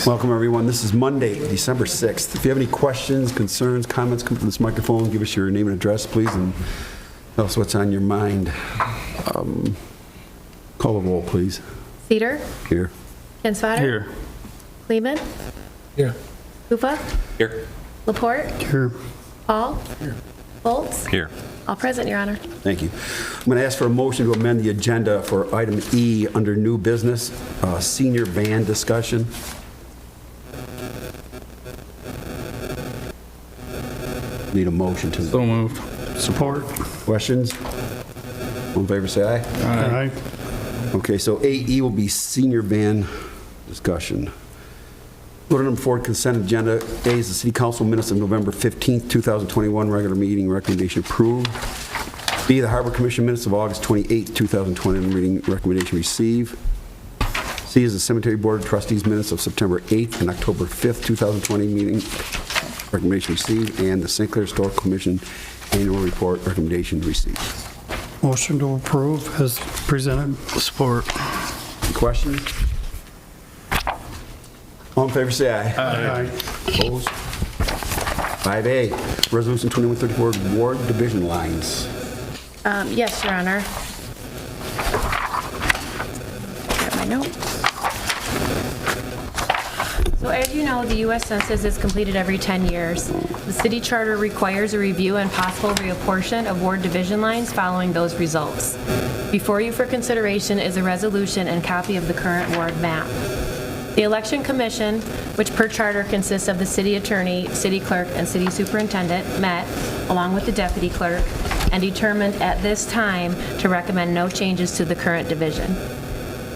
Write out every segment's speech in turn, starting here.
Welcome, everyone. This is Monday, December 6th. If you have any questions, concerns, comments, come to this microphone, give us your name and address, please, and tell us what's on your mind. Call the roll, please. Cedar? Here. Kinsfater? Here. Lehman? Here. Hoopa? Here. Laporte? Here. Paul? Here. Bolts? Here. All present, Your Honor. Thank you. I'm going to ask for a motion to amend the agenda for item E under new business, senior van discussion. Need a motion to. So moved. Support. Questions? All in favor, say aye. Aye. Okay, so AE will be senior van discussion. Order number 4, consent agenda. A is the City Council minutes of November 15th, 2021, regular meeting, recommendation approved. B, the Harbor Commission minutes of August 28th, 2021, meeting, recommendation received. C is the Cemetery Board of Trustees minutes of September 8th and October 5th, 2020, meeting, recommendation received. And the St. Clair Historical Commission annual report, recommendation received. Motion to approve as presented. Support. Any questions? All in favor, say aye. Aye. Opposed? 5A, Resolution 2134, Ward Division Lines. Yes, Your Honor. Get my notes. So as you know, the U.S. Census is completed every 10 years. The city charter requires a review and possible reapportion of ward division lines following those results. Before you for consideration is a resolution and copy of the current ward map. The Election Commission, which per charter consists of the city attorney, city clerk, and city superintendent, met, along with the deputy clerk, and determined at this time to recommend no changes to the current division.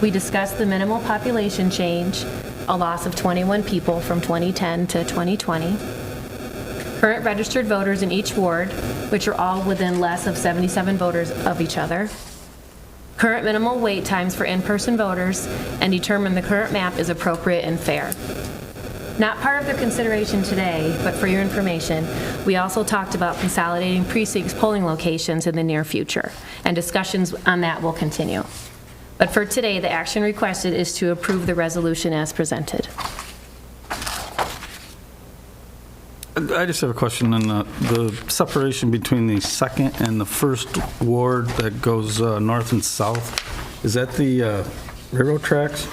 We discussed the minimal population change, a loss of 21 people from 2010 to 2020, current registered voters in each ward, which are all within less of 77 voters of each other, current minimal wait times for in-person voters, and determine the current map is appropriate and fair. Not part of their consideration today, but for your information, we also talked about consolidating precincts polling locations in the near future, and discussions on that will continue. But for today, the action requested is to approve the resolution as presented. I just have a question on the separation between the second and the first ward that goes north and south. Is that the railroad tracks?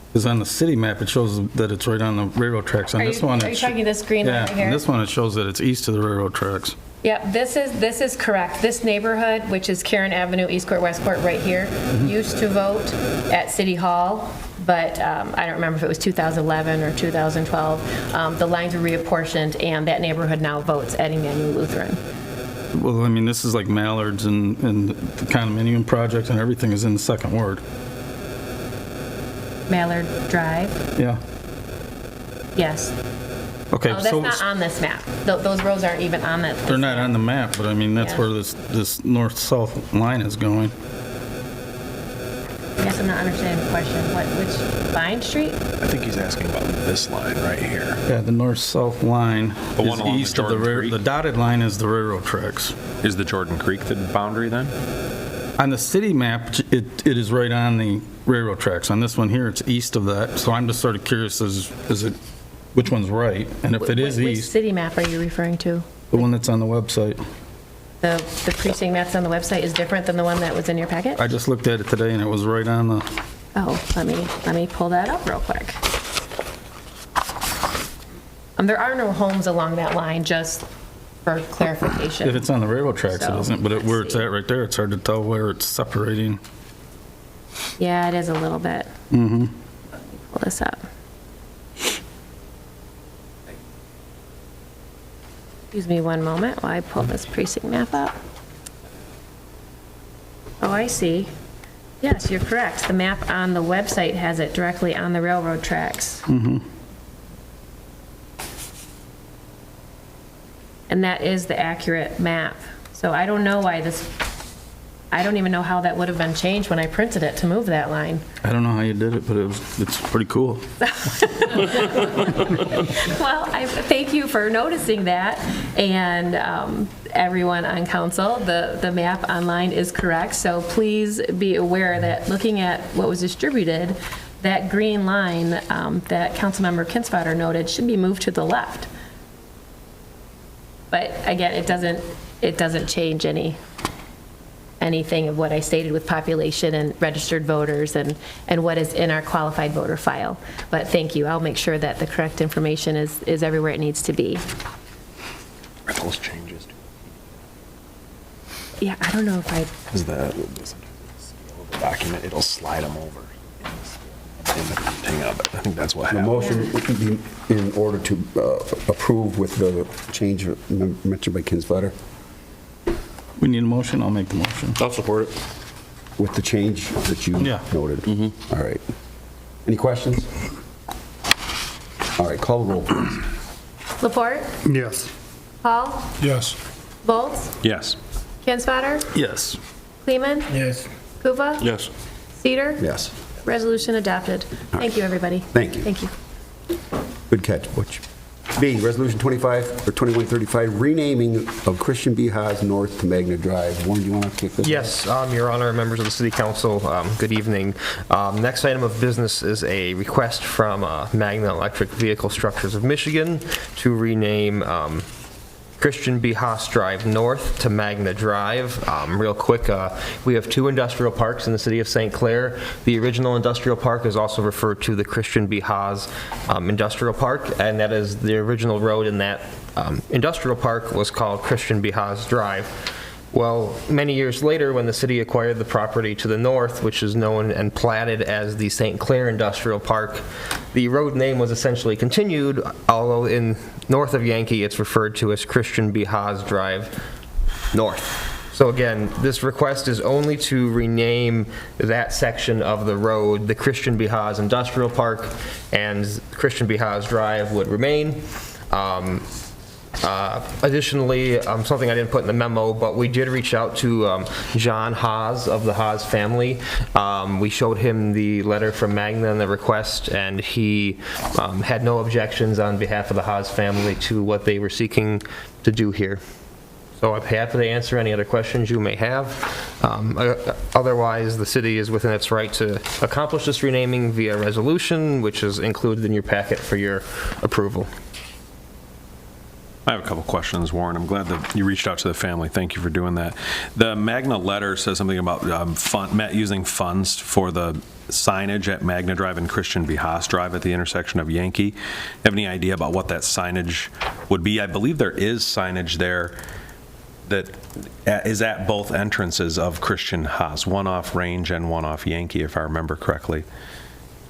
Because on the city map, it shows that it's right on the railroad tracks. On this one, Are you talking this green line yeah, right here? on this one, it shows that it's east of the railroad tracks. Yeah, this is correct. This neighborhood, which is Karen Avenue, East Court, West Court, right here, used to vote at City Hall, but I don't remember if it was 2011 or 2012. The lines were reapportioned, and that neighborhood now votes at Emmanuel Lutheran. Well, I mean, this is like Mallard's and the condominium project and everything is in the second ward. Mallard Drive, Yeah. yes. Okay, Oh, that's not on this map. Those roads aren't even on that. they're not on the map, but I mean, that's Yeah. where this north-south line is going. I guess I'm not understanding the question. Which, Vine Street? I think he's asking about this line right here. Yeah, the north-south line The is one along the east of the Jordan railroad. Creek? The dotted line is the railroad tracks. Is the Jordan Creek the boundary then? On the city map, it is right on the railroad tracks. On this one here, it's east of that. So I'm just sort of curious, is it, which one's right? And if it is Which east, city map are you referring to? the one that's on the website. The precinct maps on the website is different than the one that was in your packet? I just looked at it today and it was right on the, Oh, let me pull that up real quick. There are no homes along that line, just for clarification. if it's on the railroad tracks, it So, isn't, but where let's it's at right there, it's hard to tell where it's separating. Yeah, it is a little bit. Mm-hmm. Pull this up. Excuse me one moment while I pull this precinct map up. Oh, I see. Yes, you're correct. The map on the website has it directly on the railroad tracks. And that is the accurate map. So I don't know why this I don't even know how that would have been changed when I printed it to move that line. I don't know how you did it, but it's pretty cool. Well, I thank you for noticing that, and everyone on council, the map online is correct, so please be aware that looking at what was distributed, that green line that Councilmember Kinsfater noted should be moved to the left. But again, it doesn't change anything of what I stated with population and registered voters and what is in our qualified voter file. But thank you. I'll make sure that the correct information is everywhere it needs to be. Are those changes? Yeah, I don't know if I, Is the document, it'll slide them over. In the thing of it. I think that's what The happened. motion would be in order to approve with the change mentioned by Kinsfater, We need a motion, I'll make the motion. I'll support it. with the change that you Yeah. noted. All right. Any questions? All right, call the roll, please. Laporte, Yes. Hall, Yes. Volz, Yes. Kinsfater, Yes. Kleeman, Yes. Kuva, Yes. Cedar. Yes. Resolution adopted. Thank you, everybody. Thank you. Thank you. Good catch, Butch. B, Resolution 2135, renaming of Christian Bihas North to Magna Drive. Warren, do you want to kick this off? Yes, Your Honor, members of the City Council, good evening. Next item of business is a request from Magna Electric Vehicle Structures of Michigan to rename Christian Bihas Drive North to Magna Drive. Real quick, we have two industrial parks in the city of St. Clair. The original industrial park is also referred to the Christian Bihas Industrial Park, and that is the original road in that industrial park was called Christian Bihas Drive. Well, many years later, when the city acquired the property to the north, which is known and platted as the St. Clair Industrial Park, the road name was essentially continued, although in north of Yankee, it's referred to as Christian Bihas Drive North. So again, this request is only to rename that section of the road the Christian Bihas Industrial Park, and Christian Bihas Drive would remain. Additionally, something I didn't put in the memo, but we did reach out to John Haas of the Haas family. We showed him the letter from Magna and the request, and he had no objections on behalf of the Haas family to what they were seeking to do here. So I'm happy to answer any other questions you may have. Otherwise, the city is within its right to accomplish this renaming via resolution, which is included in your packet for your approval. I have a couple questions, Warren. I'm glad that you reached out to the family. Thank you for doing that. The Magna letter says something about using funds for the signage at Magna Drive and Christian Bihas Drive at the intersection of Yankee. Have any idea about what that signage would be? I believe there is signage there that is at both entrances of Christian Haas, one off Range and one off Yankee, if I remember correctly.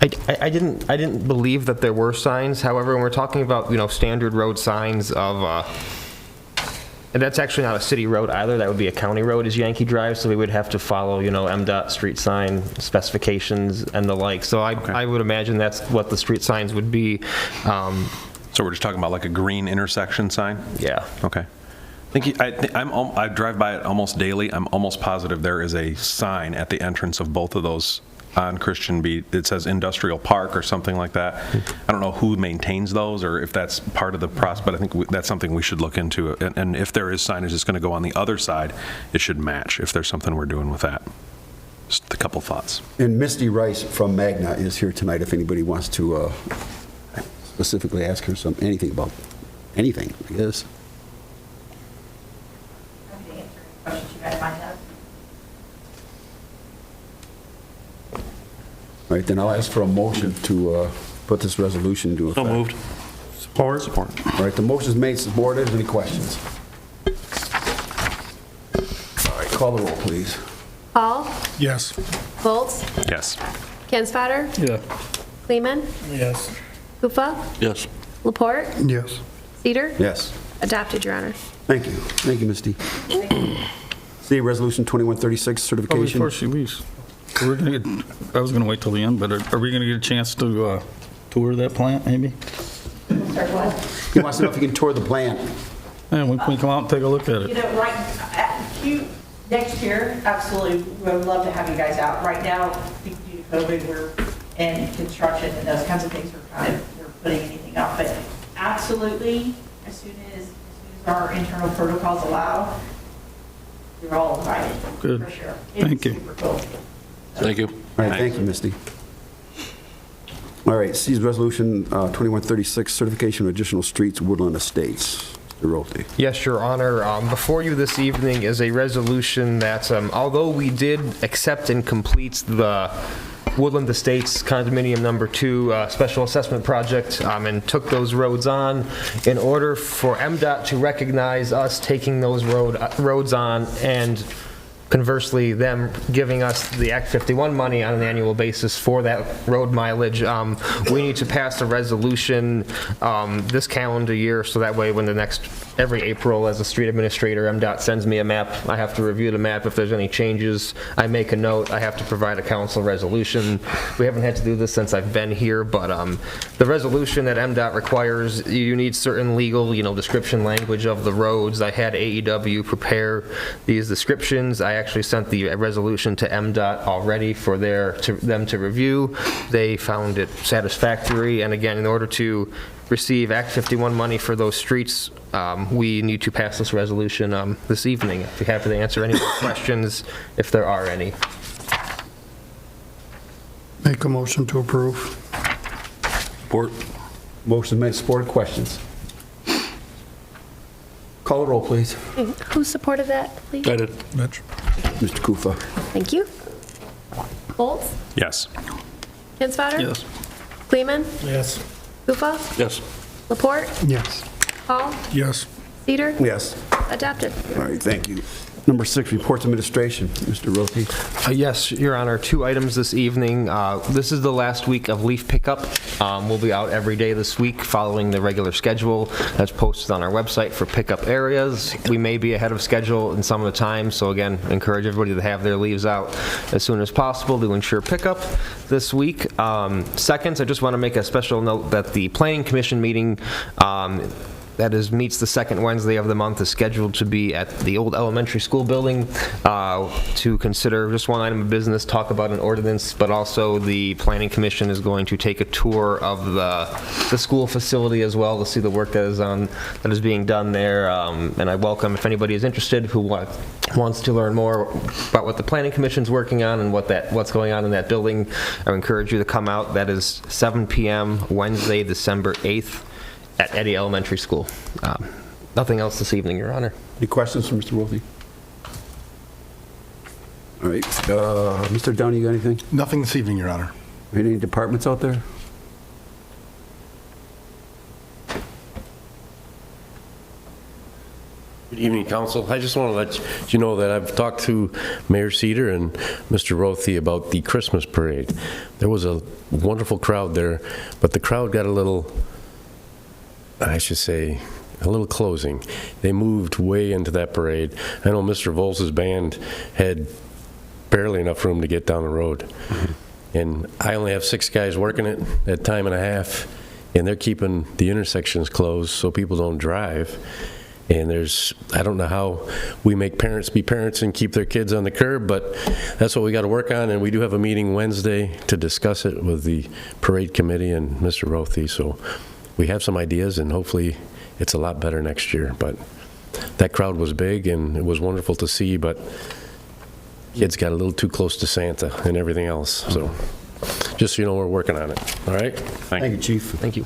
I didn't believe that there were signs. However, when we're talking about, standard road signs of, and that's actually not a city road either, that would be a county road is Yankee Drive, so we would have to follow, MDOT street sign specifications and the like. So I would imagine that's what the street signs would be. So we're just talking about like a green intersection sign? Yeah. Okay. I drive by it almost daily. I'm almost positive there is a sign at the entrance of both of those on Christian B. It says Industrial Park or something like that. I don't know who maintains those or if that's part of the process, but I think that's something we should look into. And if there is signage that's going to go on the other side, it should match if there's something we're doing with that. Just a couple thoughts. And Misty Rice from Magna is here tonight if anybody wants to specifically ask her anything about anything, I guess. Questions you guys might have. All right, then I'll ask for a motion to put this resolution into effect. So moved. Support. All right, the motion is made, supported. Any questions? All right, call the roll, please. Hall, Yes. Volz, Yes. Kinsfater, Yeah. Kleeman, Yes. Kufa, Yes. Laporte, Yes. Cedar. Yes. Adopted, Your Honor. Thank you. Thank you, Misty. See, Resolution 2136, Oh, certification. before she leaves, I was going to wait till the end, but are we going to get a chance to tour that plant, maybe? Start what? He wants to know if you can tour the plant. Yeah, we can come out and take a look at it. Right, Next year, absolutely, we would love to have you guys out. Right now, due to COVID, we're in construction and those kinds of things, we're putting anything up. But absolutely, as soon as our internal protocols allow, you're all invited. Good. For sure. Thank you. It's super cool. Thank you. All right, thank you, Misty. All right, C's Resolution 2136, certification of additional streets, Woodland Estates. Mr. Rolte. Yes, Your Honor. Before you this evening is a resolution that, although we did accept and complete the Woodland Estates Condominium Number 2 Special Assessment Project and took those roads on, in order for MDOT to recognize us taking those roads on and conversely, them giving us the Act 51 money on an annual basis for that road mileage, we need to pass a resolution this calendar year, so that way when every April as a street administrator, MDOT sends me a map, I have to review the map. If there's any changes, I make a note, I have to provide a council resolution. We haven't had to do this since I've been here, but the resolution that MDOT requires, you need certain legal, description language of the roads. I had AEW prepare these descriptions. I actually sent the resolution to MDOT already for them to review. They found it satisfactory, and again, in order to receive Act 51 money for those streets, we need to pass this resolution this evening. I'd be happy to answer any questions if there are any. Make a motion to approve. Support. Motion made, supported. Questions? Call the roll, please. Who supported that, please? I did. Mitch. Mr. Kufa. Thank you. Foltz? Yes. Hinswater? Yes. Kleeman? Yes. Kufa? Yes. Laporte? Yes. Hall? Yes. Cedar? Yes. Adopted. All right, thank you. Number 6, reports administration. Mr. Rolte. Yes, Your Honor, 2 items this evening. This is the last week of leaf pickup. We'll be out every day this week following the regular schedule that's posted on our website for pickup areas. We may be ahead of schedule in some of the times, so again, encourage everybody to have their leaves out as soon as possible to ensure pickup this week. Second, I just want to make a special note that the Planning Commission meeting meets the second Wednesday of the month, is scheduled to be at the old elementary school building to consider just one item of business, talk about an ordinance, but also the Planning Commission is going to take a tour of the school facility as well to see the work that is being done there. And I welcome, if anybody is interested who wants to learn more about what the Planning Commission's working on and what's going on in that building, I encourage you to come out. That is 7 p.m. Wednesday, December 8th. At Eddy Elementary School. Nothing else this evening, Your Honor. Any questions for Mr. Rolte? All right. Mr. Downey, you got anything? Nothing this evening, Your Honor. Any departments out there? Good evening, Council. I just want to let you know that I've talked to Mayor Cedar and Mr. Rothi about the Christmas parade. There was a wonderful crowd there, but the crowd got a little closing. They moved way into that parade. I know Mr. Volz's band had barely enough room to get down the road. Mm-hmm. And I only have 6 guys working it at time and a half, and they're keeping the intersections closed so people don't drive. And I don't know how we make parents be parents and keep their kids on the curb, but that's what we got to work on. And we do have a meeting Wednesday to discuss it with the parade committee and Mr. Rothi. So we have some ideas, and hopefully it's a lot better next year. But that crowd was big, and it was wonderful to see, but kids got a little too close to Santa and everything else. So just so you know, we're working on it. All right? Thank you, Chief. Thank you.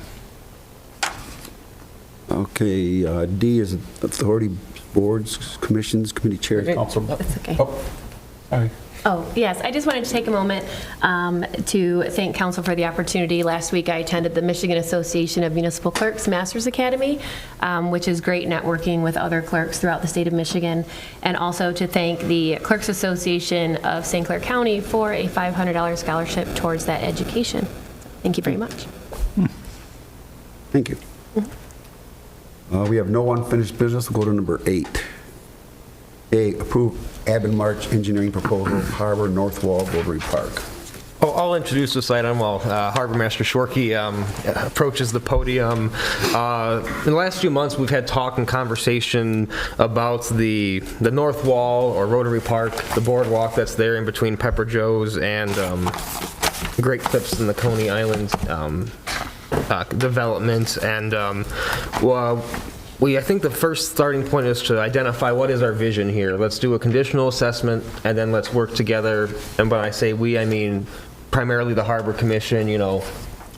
Okay, D is authority boards, commissions, committee chairs, council. That's okay. Sorry. Oh, yes, I just wanted to take a moment to thank council for the opportunity. Last week, I attended the Michigan Association of Municipal Clerks Masters Academy, which is great networking with other clerks throughout the state of Michigan, and also to thank the Clerks Association of St. Clair County for a $500 scholarship towards that education. Thank you very much. Thank you. We have no unfinished business. We'll go to number 8. A, approve Aben March engineering proposal, Harbor North Wall, Rotary Park. I'll introduce this item while Harbor Master Shorkey approaches the podium. In the last few months, we've had talk and conversation about the north wall or Rotary Park, the boardwalk that's there in between Pepper Joe's and Great Clips and the Coney Island development. And I think the first starting point is to identify what is our vision here. Let's do a conditional assessment, and then let's work together. And when I say we, I mean primarily the Harbor Commission,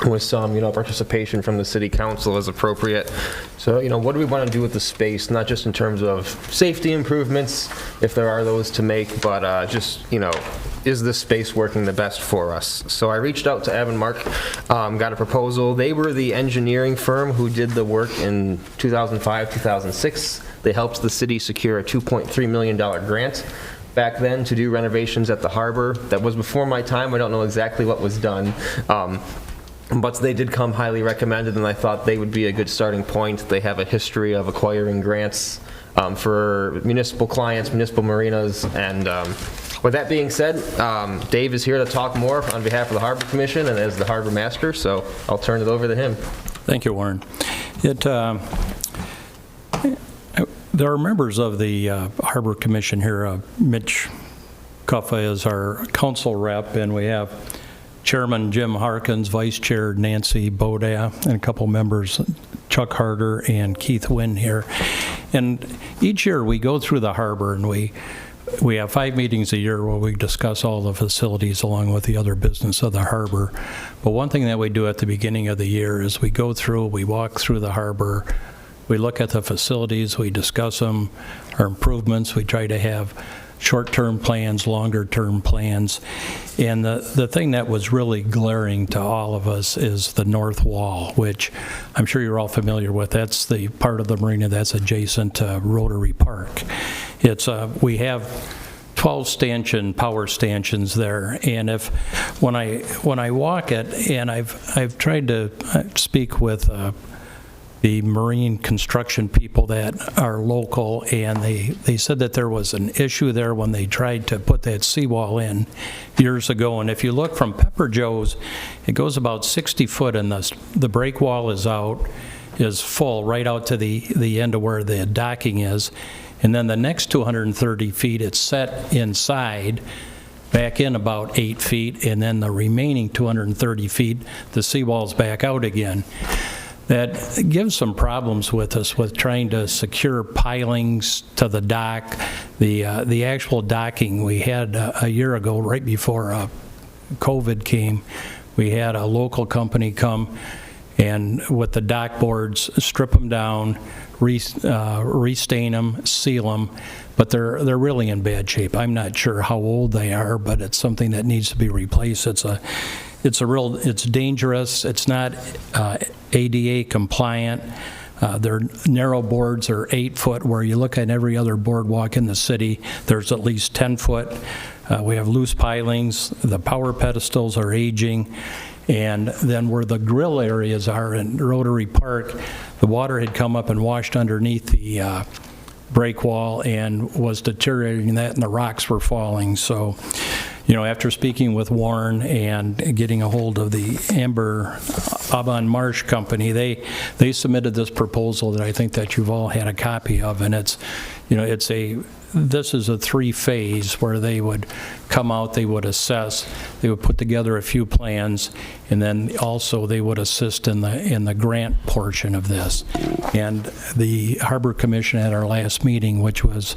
with some, participation from the City Council as appropriate. So, what do we want to do with the space, not just in terms of safety improvements, if there are those to make, but just, is this space working the best for us? So I reached out to Evan Mark, got a proposal. They were the engineering firm who did the work in 2005, 2006. They helped the city secure a $2.3 million grant back then to do renovations at the harbor. That was before my time. I don't know exactly what was done. But they did come highly recommended, and I thought they would be a good starting point. They have a history of acquiring grants for municipal clients, municipal marinas, and with that being said, Dave is here to talk more on behalf of the Harbor Commission and as the Harbor Master, so I'll turn it over to him. Thank you, Warren. There are members of the Harbor Commission here. Mitch Cuffa is our council rep, and we have Chairman Jim Harkins, Vice Chair Nancy Boda, and a couple members, Chuck Harder and Keith Wynn here. And each year we go through the harbor, and we have 5 meetings a year where we discuss all the facilities along with the other business of the harbor. But one thing that we do at the beginning of the year is we go through, we walk through the harbor, we look at the facilities, we discuss them, our improvements, we try to have short-term plans, longer-term plans. And the thing that was really glaring to all of us is the north wall, which I'm sure you're all familiar with. That's the part of the marina that's adjacent to Rotary Park. We have 12 power stanchions there, and when I walk it, and I've tried to speak with the marine construction people that are local, and they said that there was an issue there when they tried to put that seawall in years ago. And if you look from Pepper Joe's, it goes about 60 foot, and the break wall is full right out to the end of where the docking is. And then the next 230 feet, it's set inside, back in about 8 feet, and then the remaining 230 feet, the seawall's back out again. That gives some problems with us with trying to secure pilings to the dock. The actual docking we had a year ago, right before COVID came, we had a local company come and with the dock boards, strip them down, restain them, seal them, but they're really in bad shape. I'm not sure how old they are, but it's something that needs to be replaced. It's dangerous. It's not ADA compliant. Their narrow boards are 8 foot, where you look at every other boardwalk in the city, there's at least 10 foot. We have loose pilings. The power pedestals are aging. And then where the grill areas are in Rotary Park, the water had come up and washed underneath the break wall and was deteriorating that, and the rocks were falling. So, after speaking with Warren and getting a hold of the Aban Marsh Company, they submitted this proposal that I think that you've all had a copy of, and this is a 3-phase where they would come out, they would assess, they would put together a few plans, and then also they would assist in the grant portion of this. And the Harbor Commission at our last meeting, which was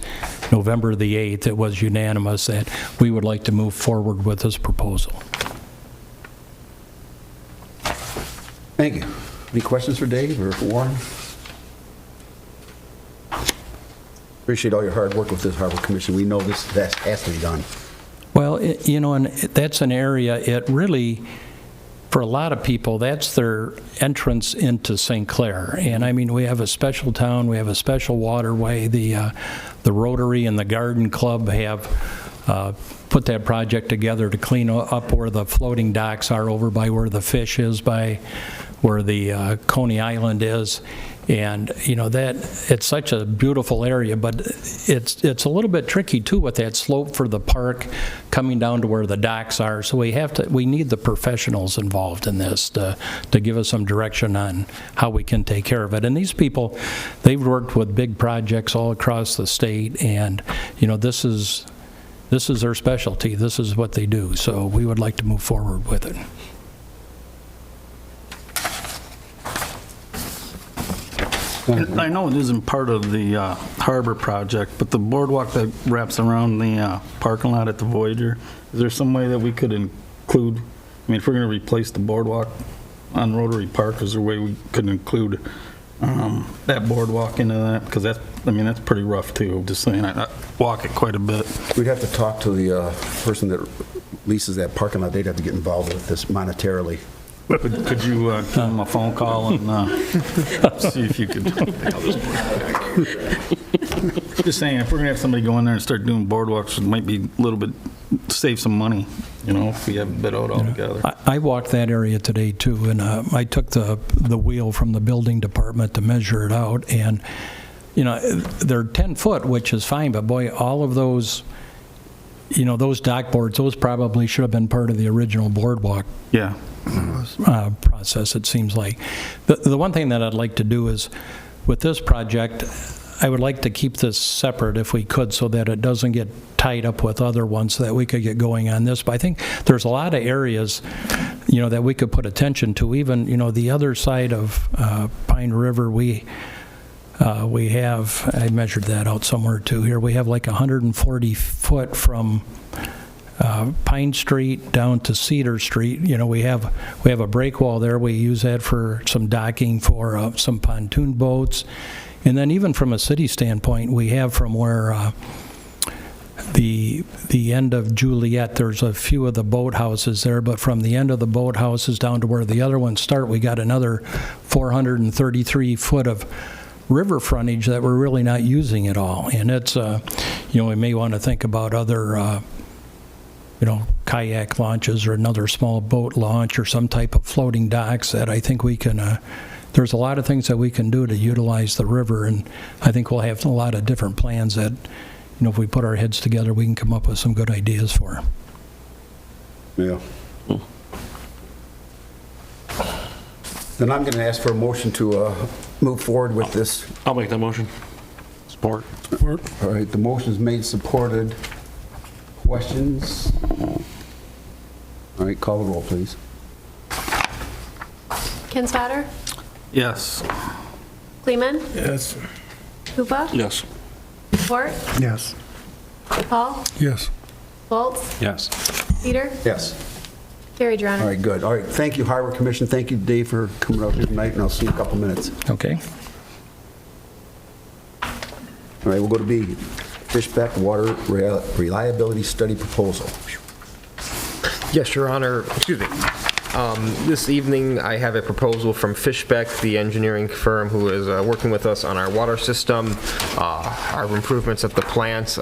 November the 8th, it was unanimous that we would like to move forward with this proposal. Thank you. Any questions for Dave or for Warren? Appreciate all your hard work with this Harbor Commission. We know that has to be done. Well, and that's an area, it really, for a lot of people, that's their entrance into St. Clair. And I mean, we have a special town, we have a special waterway. The Rotary and the Garden Club have put that project together to clean up where the floating docks are over by where the fish is, by where the Coney Island is. And, you know, that, it's such a beautiful area, but it's a little bit tricky too with that slope for the park coming down to where the docks are. So we need the professionals involved in this to give us some direction on how we can take care of it. And these people, they've worked with big projects all across the state, and, you know, this is their specialty. This is what they do. So we would like to move forward with it. I know it isn't part of the harbor project, but the boardwalk that wraps around the parking lot at the Voyager, is there some way that we could include, I mean, if we're going to replace the boardwalk on Rotary Park, is there a way we could include that boardwalk into that? Because that's pretty rough too, just saying. I walk it quite a bit. We'd have to talk to the person that leases that parking lot. They'd have to get involved with this monetarily. Could you give them a phone call and see if you could? Just saying, if we're going to have somebody go in there and start doing boardwalks, it might be a little bit, save some money, you know, if we have it bid out altogether. I walked that area today too, and I took the wheel from the building department to measure it out, and, you know, they're 10 foot, which is fine, but boy, all of those, you know, those dock boards, those probably should have been part of the original boardwalk. Yeah. Process, it seems like. The one thing that I'd like to do is, with this project, I would like to keep this separate if we could, so that it doesn't get tied up with other ones, so that we could get going on this. But I think there's a lot of areas, you know, that we could put attention to. Even, you know, the other side of Pine River, we have, I measured that out somewhere too here, we have like 140 foot from Pine Street down to Cedar Street. You know, we have a break wall there. We use that for some docking for some pontoon boats. And then even from a city standpoint, we have from where the end of Juliet, there's a few of the boathouses there, but from the end of the boathouses down to where the other ones start, we got another 433 foot of river frontage that we're really not using at all. And it's, you know, we may want to think about other you know, kayak launches or another small boat launch or some type of floating docks that I think we can, there's a lot of things that we can do to utilize the river, and I think we'll have a lot of different plans that, you know, if we put our heads together, we can come up with some good ideas for. Yeah. Then I'm going to ask for a motion to move forward with this. I'll make that motion. Support. All right, the motion is made, supported. Questions? All right, call the roll, please. Kinsfater? Yes. Kleeman? Yes. Koopa? Yes. Fort? Yes. Paul? Yes. Volz? Yes. Peter? Yes. Carried, Your Honor. All right, good. All right, thank you, Harbor Commission. Thank you, Dave, for coming out here tonight, and I'll see you in a couple minutes. Okay. All right, we'll go to B. Fishback Water Reliability Study Proposal. Yes, Your Honor. Excuse me. This evening, I have a proposal from Fishback, the engineering firm who is working with us on our water system, our improvements at the plant.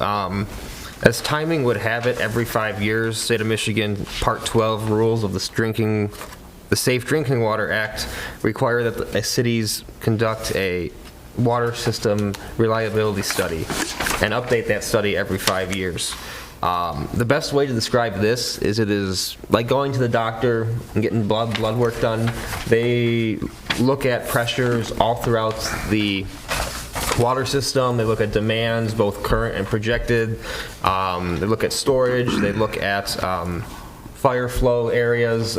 As timing would have it, every 5 years, State of Michigan Part 12 rules of the Safe Drinking Water Act require that cities conduct a water system reliability study and update that study every 5 years. The best way to describe this is it is like going to the doctor and getting blood work done. They look at pressures all throughout the water system. They look at demands, both current and projected. They look at storage. They look at fire flow areas,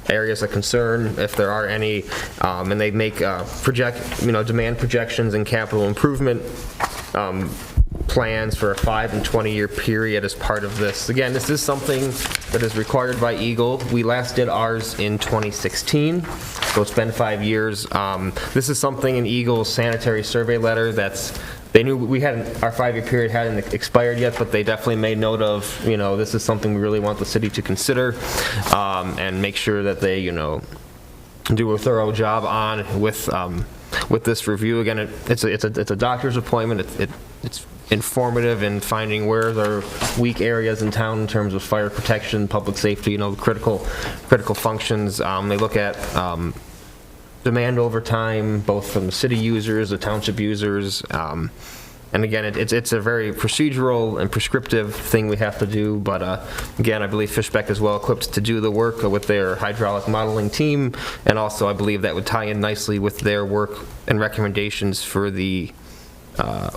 areas of concern, if there are any, and they make demand projections and capital improvement plans for a 5 and 20-year period as part of this. Again, this is something that is required by Eagle. We last did ours in 2016, so it's been 5 years. This is something in Eagle's sanitary survey letter that's, they knew we hadn't, our 5-year period hadn't expired yet, but they definitely made note of, you know, this is something we really want the city to consider, and make sure that they, you know, do a thorough job on with this review. Again, it's a doctor's appointment. It's informative in finding where there are weak areas in town in terms of fire protection, public safety, you know, critical functions. They look at demand over time, both from the city users, the township users. And again, it's a very procedural and prescriptive thing we have to do, but again, I believe Fishback is well equipped to do the work with their hydraulic modeling team, and also I believe that would tie in nicely with their work and recommendations for the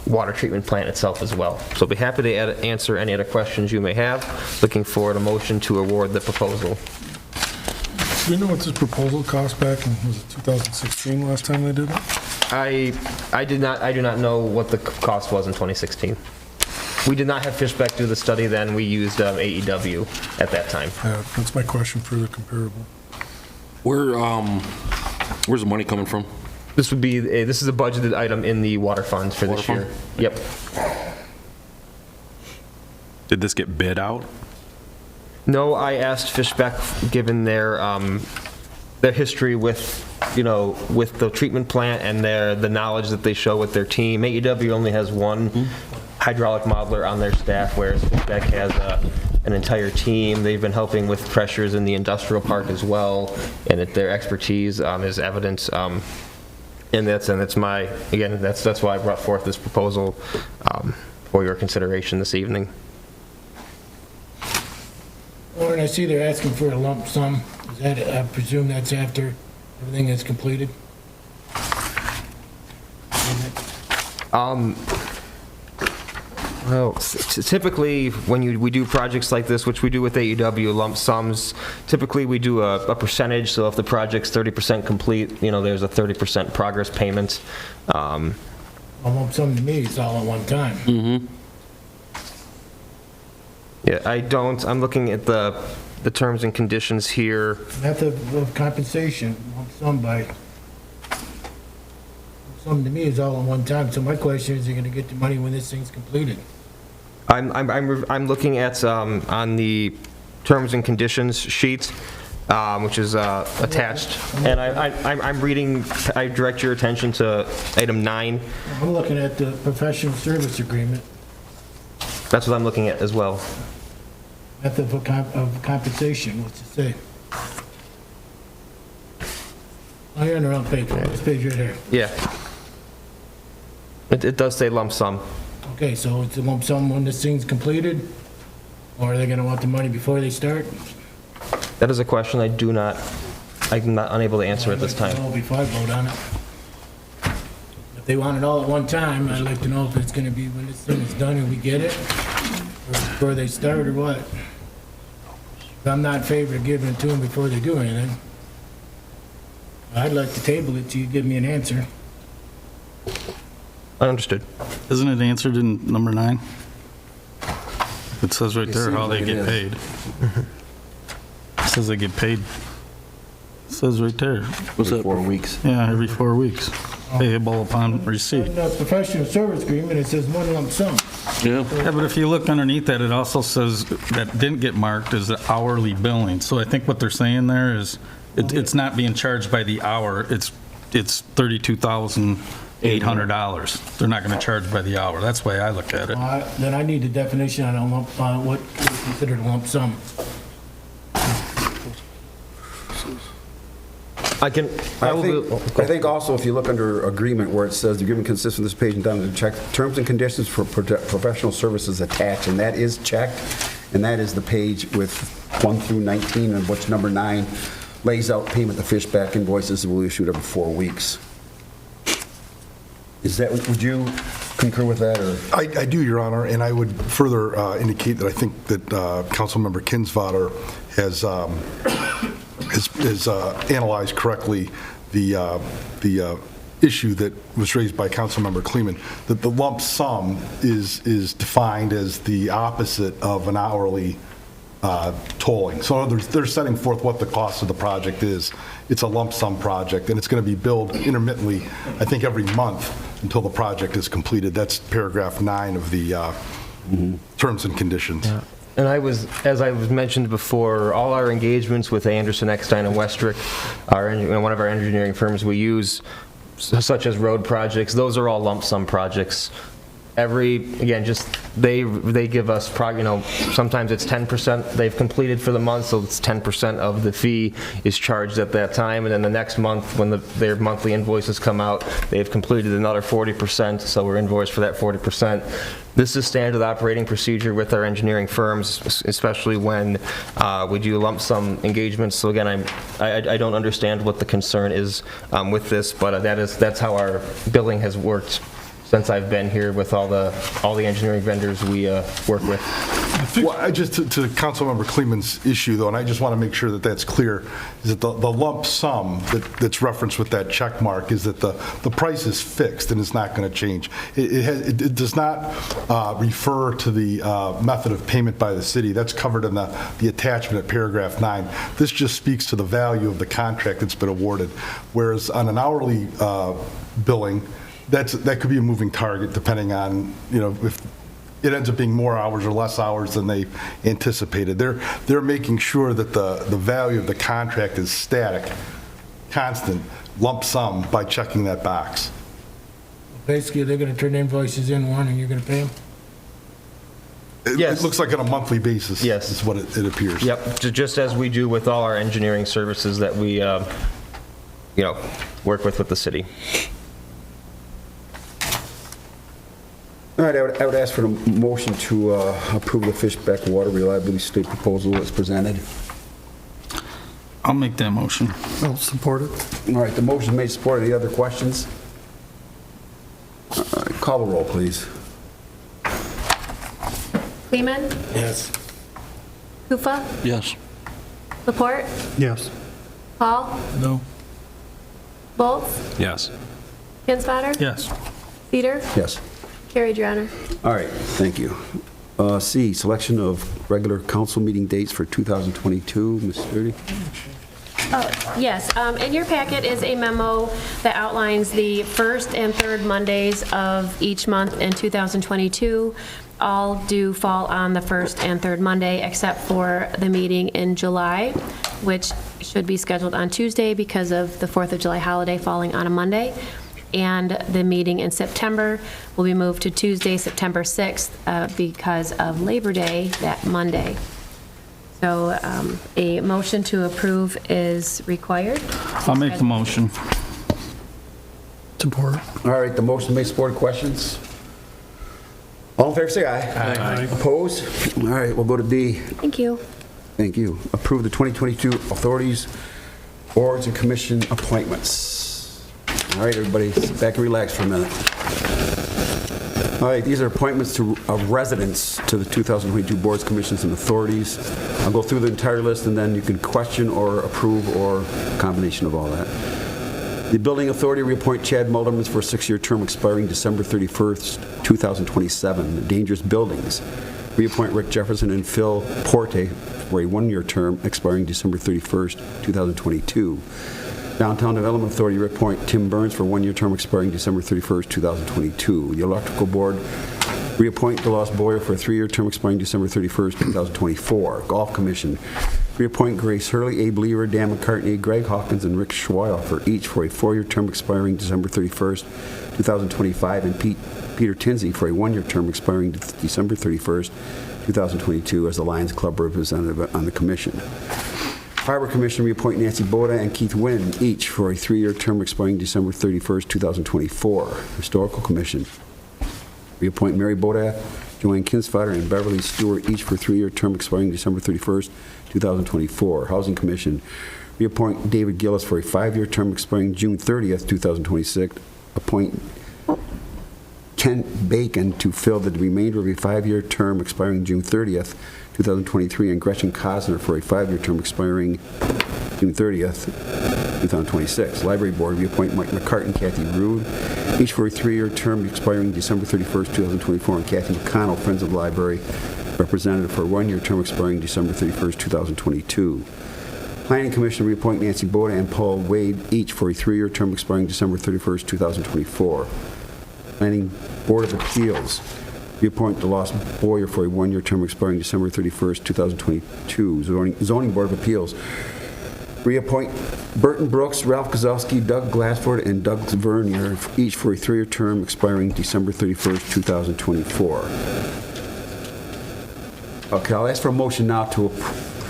water treatment plant itself as well. So I'll be happy to answer any other questions you may have. Looking forward to a motion to award the proposal. Do you know what this proposal cost back in, was it 2016 last time they did it? I do not know what the cost was in 2016. We did not have Fishback do the study then. We used AEW at that time. Yeah, that's my question for the comparable. Where's the money coming from? This is a budgeted item in the water fund for this year. Yep. Did this get bid out? No, I asked Fishback, given their history with, with the treatment plant and the knowledge that they show with their team. AEW only has one hydraulic modeler on their staff, whereas Fishback has an entire team. They've been helping with pressures in the industrial park as well, and their expertise is evident. And that's why I brought forth this proposal for your consideration this evening. Lauren, I see they're asking for a lump sum. Is that, I presume that's after everything is completed? Well, typically, when we do projects like this, which we do with AEW lump sums, typically we do a percentage. So if the project's 30% complete, there's a 30% progress payment. A lump sum to me is all at one time. Mm-hmm. Yeah, I'm looking at the terms and conditions here. Method of compensation, lump sum lump sum to me is all at one time. So my question is, you're going to get the money when this thing's completed? I'm looking at on the terms and conditions sheet, which is attached, and I'm reading. I direct your attention to item 9. I'm looking at the professional service agreement. That's what I'm looking at as well. Method of compensation, what's it say? Oh, you're on the wrong page. This page right here. Yeah. It does say lump sum. Okay, so it's a lump sum when this thing's completed? Or are they gonna want the money before they start? That is a question I'm not unable to answer at this time. I'd like to know before I vote on it. If they want it all at one time, I'd like to know if it's gonna be when this thing is done and we get it, or before they start, or what. I'm not in favor of giving it to them before they do anything. I'd like to table it till you give me an answer. I understood. Isn't it answered in number 9? It says right there how they get paid. It says they get paid. It says right there. What's that? 4 weeks. Yeah, every 4 weeks. Payable upon receipt. In the professional service agreement, it says one lump sum. Yeah. Yeah, but if you look underneath that, it also says that didn't get marked as the hourly billing. So I think what they're saying there is it's not being charged by the hour. It's $32,800. They're not going to charge by the hour. That's the way I look at it. Then I need the definition on a lump, what is considered a lump sum. I think also if you look under agreement where it says the agreement consists of this page and down to check terms and conditions for professional services attached, and that is checked, and that is the page with 1 through 19, and which number 9 lays out payment to Fishback invoices that will be issued every 4 weeks. Is that, would you concur with that, or? I do, Your Honor, and I would further indicate that I think that Councilmember Kinsvater has analyzed correctly the issue that was raised by Councilmember Kleeman, that the lump sum is defined as the opposite of an hourly tolling. So they're setting forth what the cost of the project is. It's a lump sum project, and it's going to be billed intermittently, I think, every month until the project is completed. That's paragraph 9 of the terms and conditions. Yeah. And as I was mentioned before, all our engagements with Anderson, Eckstein, and Westrick, one of our engineering firms we use, such as road projects, those are all lump sum projects. Again, just, they give us, sometimes it's 10% they've completed for the month, so it's 10% of the fee is charged at that time, and then the next month, when their monthly invoices come out, they've completed another 40%, so we're invoiced for that 40%. This is standard operating procedure with our engineering firms, especially when we do lump sum engagements. So again, I don't understand what the concern is with this, but that's how our billing has worked since I've been here with all the engineering vendors we work with. Well, just to Councilmember Kleeman's issue, though, and I just want to make sure that that's clear, is that the lump sum that's referenced with that check mark is that the price is fixed and it's not going to change. It does not refer to the method of payment by the city. That's covered in the attachment at paragraph 9. This just speaks to the value of the contract that's been awarded, whereas on an hourly billing, that could be a moving target depending on, if it ends up being more hours or less hours than they anticipated. They're making sure that the value of the contract is static, constant, lump sum by checking that box. Basically, they're gonna turn invoices in one and you're gonna pay them? Yes. It looks like on a monthly basis. Yes. Is what it appears. Yep, just as we do with all our engineering services that we, work with the city. All right, I would ask for a motion to approve the Fishback water reliability study proposal as presented. I'll make that motion. I'll support it. All right, the motion is made, supported. Any other questions? All right, call the roll, please. Kleeman? Yes. Kufa? Yes. Laporte? Yes. Paul? No. Bolts? Yes. Kinsfater? Yes. Cedar? Yes. Carried, Your Honor. All right, thank you. C, selection of regular council meeting dates for 2022. Ms. Sturdy? Oh, yes. In your packet is a memo that outlines the first and third Mondays of each month in 2022. All do fall on the first and third Monday, except for the meeting in July, which should be scheduled on Tuesday because of the 4th of July holiday falling on a Monday. And the meeting in September will be moved to Tuesday, September 6th, because of Labor Day that Monday. So a motion to approve is required. I'll make the motion. Support. All right, the motion made, supported. Questions? All in favor, say aye. Aye. Opposed? All right, we'll go to D. Thank you. Thank you. Approve the 2022 authorities, boards, and commission appointments. All right, everybody, sit back and relax for a minute. All right, these are appointments of residents to the 2022 boards, commissions, and authorities. I'll go through the entire list, and then you can question or approve or a combination of all that. The Building Authority reappoint Chad Muldermans for a 6-year term expiring December 31st, 2027. Dangerous Buildings reappoint Rick Jefferson and Phil Porte for a 1-year term expiring December 31st, 2022. Downtown Development Authority reappoint Tim Burns for a 1-year term expiring December 31st, 2022. The Electrical Board reappoint DeLoss Boyer for a 3-year term expiring December 31st, 2024. Golf Commission reappoint Grace Hurley, Abe Lever, Dan McCartney, Greg Hawkins, and Rick Schweihofer, each for a 4-year term expiring December 31st, 2025, and Peter Tinsey for a 1-year term expiring December 31st, 2022 as the Lions Club representative on the commission. Harbor Commission reappoint Nancy Boda and Keith Wynn, each for a 3-year term expiring December 31st, 2024. Historical Commission reappoint Mary Boda, Joanne Kinsfater, and Beverly Stewart, each for a 3-year term expiring December 31st, 2024. Housing Commission reappoint David Gillis for a 5-year term expiring June 30th, 2026. Appoint Ken Bacon to fill the remainder of a 5-year term expiring June 30th, 2023, and Gretchen Cosner for a 5-year term expiring June 30th, 2026. Library Board reappoint Mike McCartan, Kathy Rude, each for a 3-year term expiring December 31st, 2024, and Kathy McConnell, Friends of the Library, representative for a 1-year term expiring December 31st, 2022. Planning Commission reappoint Nancy Boda and Paul Wade, each for a 3-year term expiring December 31st, 2024. Planning Board of Appeals reappoint DeLoss Boyer for a 1-year term expiring December 31st, 2022. Zoning Board of Appeals Reappoint Burton Brooks, Ralph Kozowski, Doug Glassford, and Doug Vernier, each for a 3-year term expiring December 31st, 2024. Okay, I'll ask for a motion now to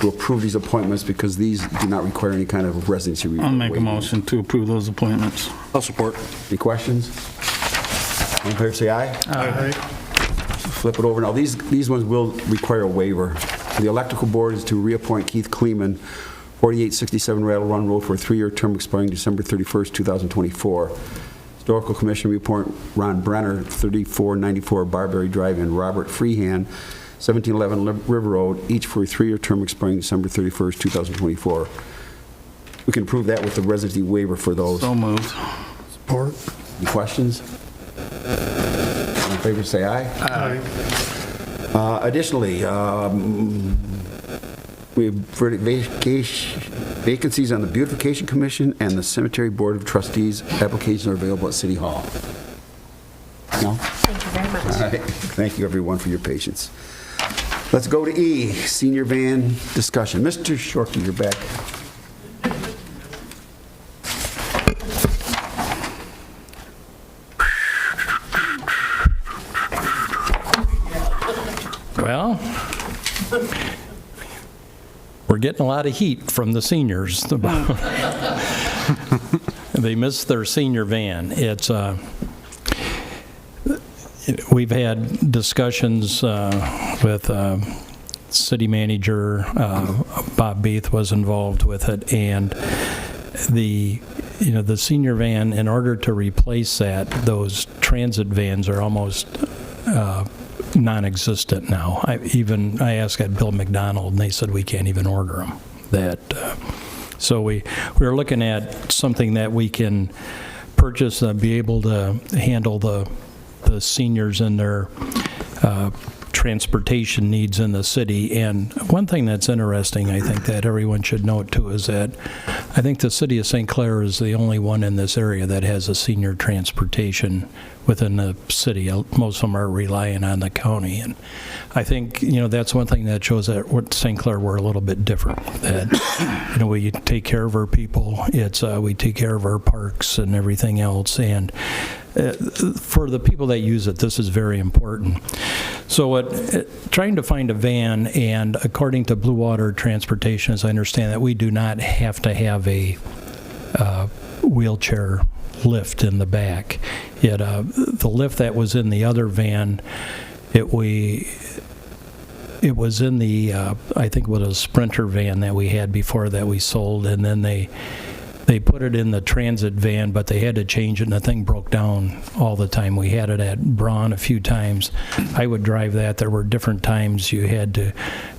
approve these appointments because these do not require any kind of residency. I'll make a motion to approve those appointments. I'll support. Any questions? All in favor, say aye. Aye. Flip it over. Now, these ones will require a waiver. The Electrical Board is to reappoint Keith Kleeman, 4867 Rattle Run Road, for a 3-year term expiring December 31st, 2024. Historical Commission reappoint Ron Brenner, 3494 Barberry Drive, and Robert Freehand, 1711 River Road, each for a 3-year term expiring December 31st, 2024. We can approve that with the residency waiver for those. So moved. Support. Any questions? All in favor, say aye. Aye. Additionally, we have vacancies on the Beautification Commission and the Cemetery Board of Trustees. Applications are available at City Hall. No? Thank you very much. All right. Thank you, everyone, for your patience. Let's go to E, senior van discussion. Mr. Shorkey, you're back. Well, we're getting a lot of heat from the seniors. They miss their senior van. We've had discussions with city manager, Bob Beath was involved with it, and the senior van, in order to replace that, those transit vans are almost non-existent now. I asked at Bill McDonald, and they said we can't even order them. So we're looking at something that we can purchase, be able to handle the seniors and their transportation needs in the city. And one thing that's interesting, I think, that everyone should note too, is that I think the city of St. Clair is the only one in this area that has a senior transportation within the city. Most of them are relying on the county. And I think, that's one thing that shows that what St. Clair, we're a little bit different. That, we take care of our people. We take care of our parks and everything else. And for the people that use it, this is very important. So trying to find a van, and according to Blue Water Transportation, as I understand that, we do not have to have a wheelchair lift in the back. Yet the lift that was in the other van, it was in the, I think it was a Sprinter van that we had before that we sold, and then they put it in the transit van, but they had to change it, and the thing broke down all the time. We had it at Braun a few times. I would drive that. There were different times you had to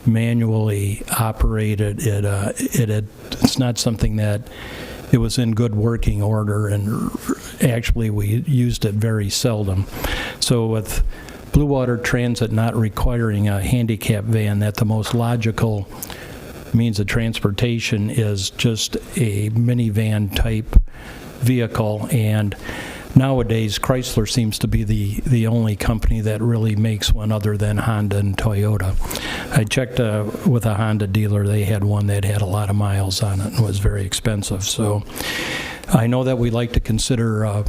manually operate it. It's not something that it was in good working order, and actually we used it very seldom. So with Blue Water Transit not requiring a handicap van, that the most logical means of transportation is just a minivan type vehicle. And nowadays Chrysler seems to be the only company that really makes one other than Honda and Toyota. I checked with a Honda dealer. They had one that had a lot of miles on it and was very expensive. So I know that we like to consider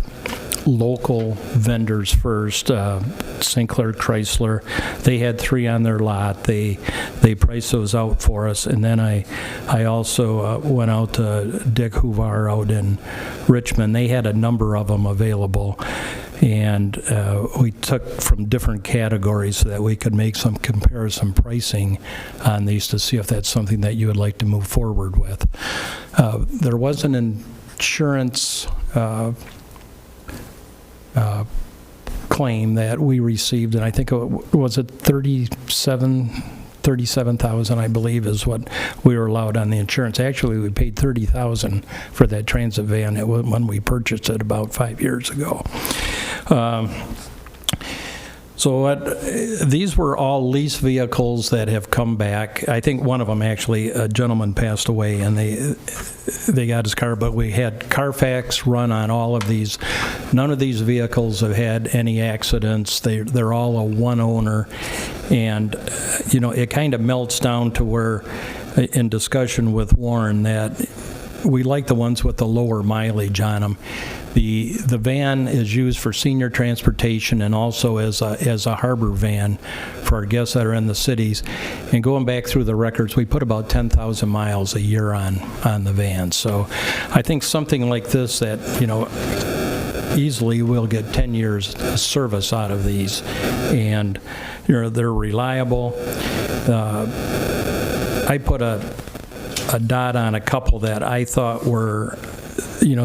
local vendors first. St. Clair Chrysler, they had 3 on their lot. They priced those out for us, and then I also went out to Dick Huvar out in Richmond. They had a number of them available, and we took from different categories so that we could make some comparison pricing on these to see if that's something that you would like to move forward with. There was an insurance claim that we received, and I think was it $37,000, I believe, is what we were allowed on the insurance. Actually, we paid $30,000 for that transit van when we purchased it about 5 years ago. So these were all lease vehicles that have come back. I think one of them, actually, a gentleman passed away, and they got his car, but we had Carfax run on all of these. None of these vehicles have had any accidents. They're all a one owner, and it kind of melts down to where, in discussion with Warren, that we like the ones with the lower mileage on them. The van is used for senior transportation and also as a harbor van for our guests that are in the cities. And going back through the records, we put about 10,000 miles a year on the van. So I think something like this that, easily we'll get 10 years service out of these. And, they're reliable. I put a dot on a couple that I thought were,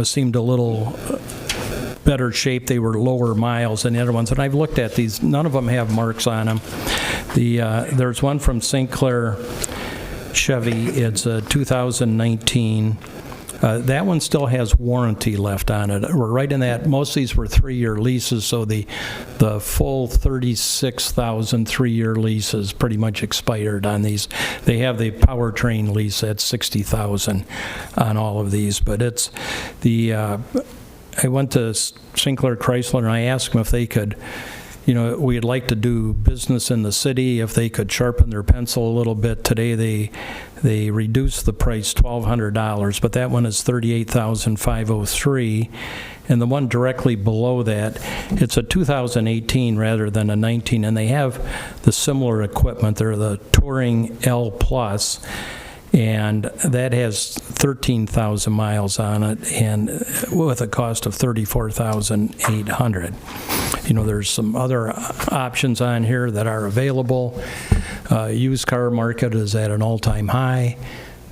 seemed a little better shape. They were lower miles than the other ones. And I've looked at these. None of them have marks on them. There's one from St. Clair Chevy. It's a 2019. That one still has warranty left on it. We're right in that. Most of these were 3-year leases, so the full 36,000 3-year leases pretty much expired on these. They have the powertrain lease at 60,000 on all of these, but it's the. I went to St. Clair Chrysler and I asked them if they could. We'd like to do business in the city, if they could sharpen their pencil a little bit. Today they reduced the price $1,200, but that one is $38,503. And the one directly below that, it's a 2018 rather than a 19, and they have the similar equipment. They're the Touring L Plus, and that has 13,000 miles on it, and with a cost of $34,800. There's some other options on here that are available. Used car market is at an all-time high.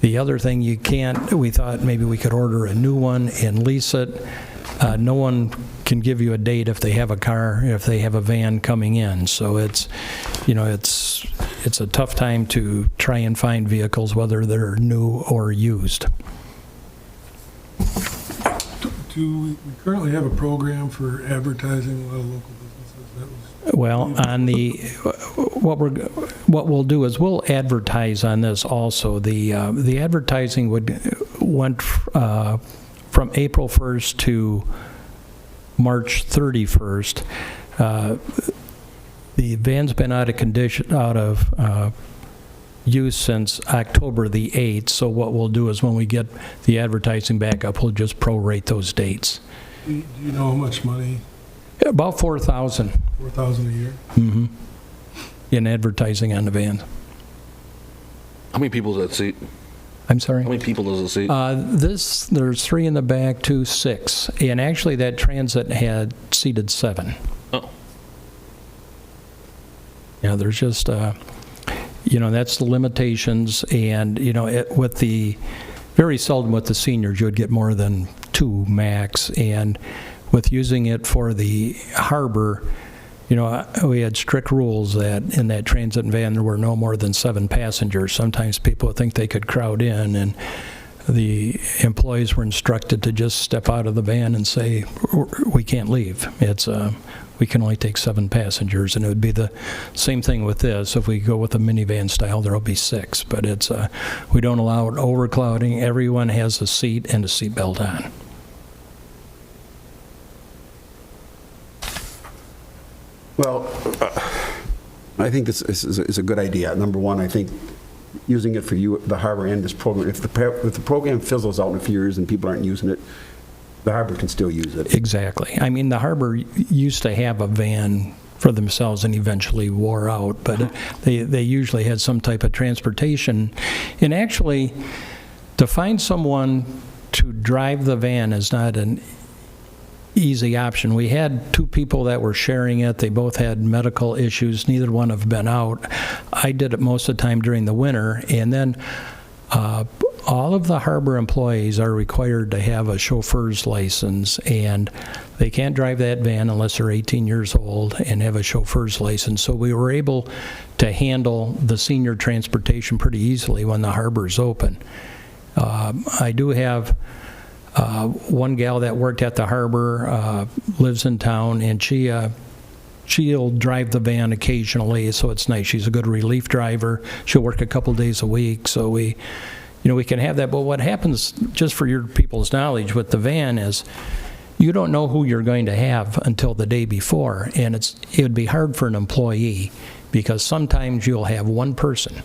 The other thing we thought maybe we could order a new one and lease it. No one can give you a date if they have a car, if they have a van coming in. So it's a tough time to try and find vehicles, whether they're new or used. Do we currently have a program for advertising a lot of local businesses? Well, on what we'll do is we'll advertise on this also. The advertising went from April 1st to March 31st. The van's been out of use since October the 8th, so what we'll do is when we get the advertising back up, we'll just prorate those dates. Do you know how much money? About $4,000. $4,000 a year? Mm-hmm. In advertising on the van. How many people does that seat? I'm sorry? How many people does it seat? There's 3 in the back, 2, 6. And actually that Transit had seated 7. Oh. There's just, that's the limitations. And, very seldom with the seniors, you would get more than 2 max. And with using it for the harbor, we had strict rules that in that transit van there were no more than 7 passengers. Sometimes people would think they could crowd in, and the employees were instructed to just step out of the van and say, we can't leave. We can only take 7 passengers, and it would be the same thing with this. If we go with a minivan style, there'll be 6, but we don't allow overcrowding. Everyone has a seat and a seatbelt on. Well, I think this is a good idea. Number one, I think using it for the harbor and this program, if the program fizzles out in a few years and people aren't using it, the harbor can still use it. Exactly. I mean, the harbor used to have a van for themselves and eventually wore out, but they usually had some type of transportation. And actually, to find someone to drive the van is not an easy option. We had 2 people that were sharing it. They both had medical issues. Neither one have been out. I did it most of the time during the winter, and then all of the harbor employees are required to have a chauffeur's license, and they can't drive that van unless they're 18 years old and have a chauffeur's license. So we were able to handle the senior transportation pretty easily when the harbor's open. I do have one gal that worked at the harbor, lives in town, and she'll drive the van occasionally, so it's nice. She's a good relief driver. She'll work a couple days a week, so we can have that. But what happens, just for your people's knowledge, with the van is you don't know who you're going to have until the day before, and it would be hard for an employee because sometimes you'll have one person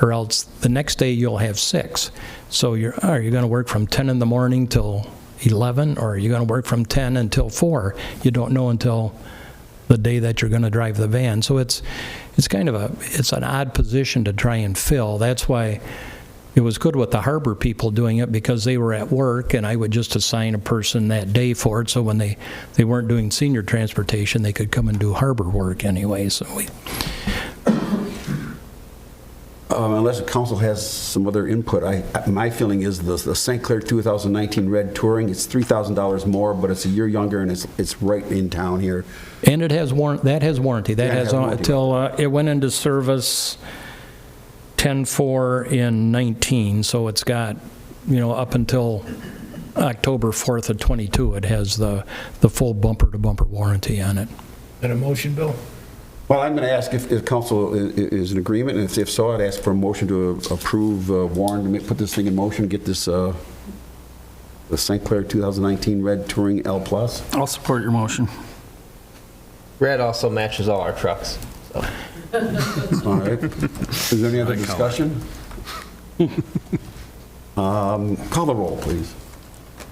or else the next day you'll have 6. So are you going to work from 10 in the morning till 11, or are you going to work from 10 until 4? You don't know until the day that you're going to drive the van. So it's kind of it's an odd position to try and fill. That's why it was good with the harbor people doing it, because they were at work and I would just assign a person that day for it. So when they weren't doing senior transportation, they could come and do harbor work anyway. So unless the council has some other input, my feeling is the St. Clair 2019 Red Touring, it's $3,000 more, but it's a year younger and it's right in town here. And it has warranty. That has warranty. That has warranty. until it went into service 10/4 in 19, so it's got, up until October 4th of 22, it has the full bumper-to-bumper warranty on it. Is that a motion, Bill? Well, I'm going to ask if council is in agreement, and if so, I'd ask for a motion to approve Warren to put this thing in motion, get this the St. Clair 2019 Red Touring L+. I'll support your motion. Red also matches all our trucks. So. All right. Is there any other discussion? Call the roll, please.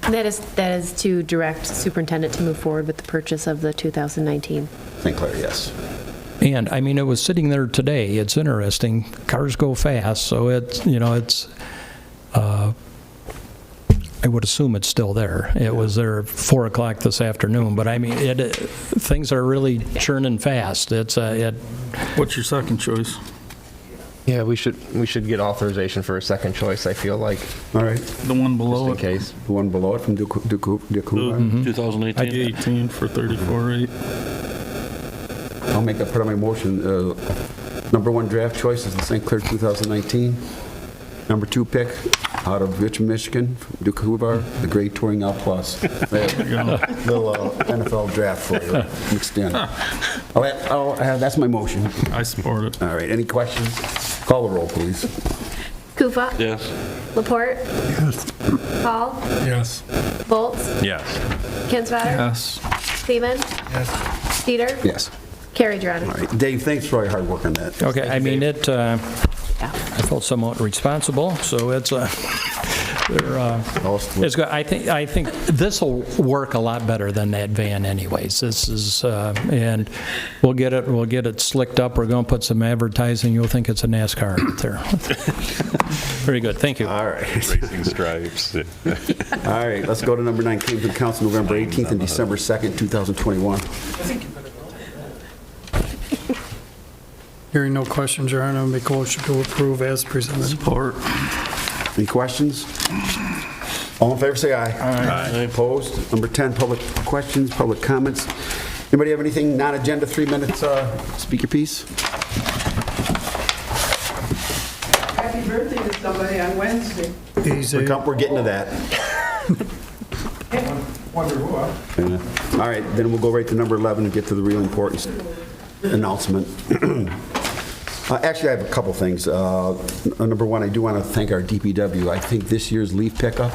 That is to direct superintendent to move forward with the purchase of the 2019. St. Clair, yes. And, it was sitting there today. It's interesting. Cars go fast, so I would assume it's still there. It was there at 4 o'clock this afternoon, but things are really churning fast. What's your second choice? Yeah, we should get authorization for a second choice, I feel like. All right. The one below just in it. case. The one below it from Dukuba. 2018. 18 for 34.8. I'll put on my motion. Number 1 draft choice is the St. Clair 2019. Number 2 pick out of Richmond, Michigan, from Duke Hubar, the Gray Touring L+. Little NFL draft for you mixed in. That's my motion. I support it. All right, any questions? Call the roll, please. Kufa? Yes. Laporte? Yes. Hall? Yes. Volz? Yes. Kinsvater? Yes. Seaman? Yes. Peter? Yes. Carried, Your Honor. All right, Dave, thanks for all your hard work on that. Okay, I felt somewhat responsible, so it's it's good. I think this will work a lot better than that van, anyways. This is and we'll get it slicked up. We're going to put some advertising. You'll think it's a NASCAR out there. Very good. Thank you. All right. Racing stripes. All right, let's go to number 9. Came to the council November 18th and December 2nd, 2021. Hearing no questions, Your Honor, I'll make a motion to approve as presented. Support. Any questions? All in favor, say aye. Aye. Opposed? Number 10, public questions, public comments. Anybody have anything non-agenda, 3 minutes, speak your piece? Happy birthday to somebody on Wednesday. Easy. We're getting to that. Wonder who, huh? All right, then we'll go right to number 11 and get to the real important announcement. Actually, I have a couple things. Number 1, I do want to thank our DPW. I think this year's leaf pickup,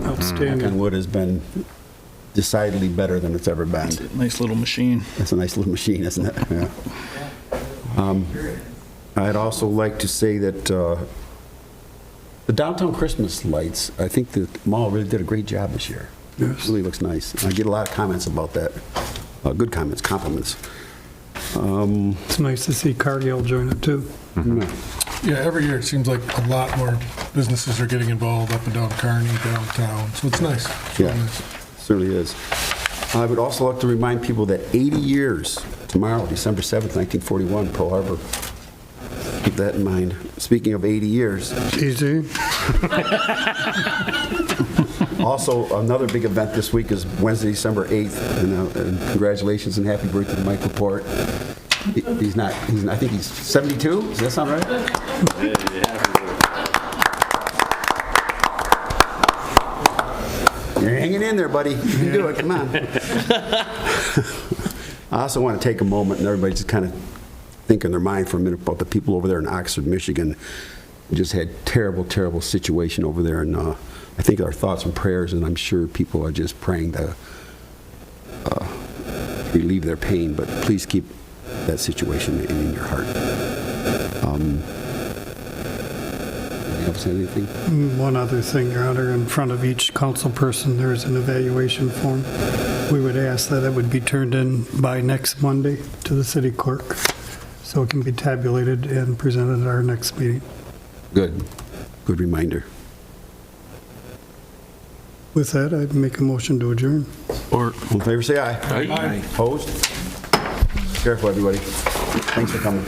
Outstanding. knock on wood, has been decidedly better than it's ever been. Nice little machine. That's a nice little machine, isn't it? Yeah. I'd also like to say that the downtown Christmas lights, I think the mall really did a great job this year. Yes. It really looks nice. I get a lot of comments about that. Good comments, compliments. It's nice to see Cargill join it, too. Yeah, every year it seems like a lot more businesses are getting involved up and down Kearney, downtown, so it's nice. It's really Yeah, nice. certainly is. I would also like to remind people that 80 years tomorrow, December 7th, 1941, Pearl Harbor. Keep that in mind. Speaking of 80 years. Easy. Also, another big event this week is Wednesday, December 8th, and congratulations and happy birthday to Mike Laporte. I think he's 72, does that sound right? You're hanging in there, buddy. You can do it, come on. I also want to take a moment and everybody just kind of think in their mind for a minute about the people over there in Oxford, Michigan. We just had terrible, terrible situation over there, and I think our thoughts and prayers, and I'm sure people are just praying to relieve their pain, but please keep that situation in your heart. else have anything? One other thing, Your Honor, in front of each council person, there's an evaluation form. We would ask that it would be turned in by next Monday to the city clerk, so it can be tabulated and presented at our next meeting. Good. Good reminder. With that, I'd make a motion to adjourn. Or, All in favor, say aye. Aye. Opposed? Careful, everybody. Thanks for coming.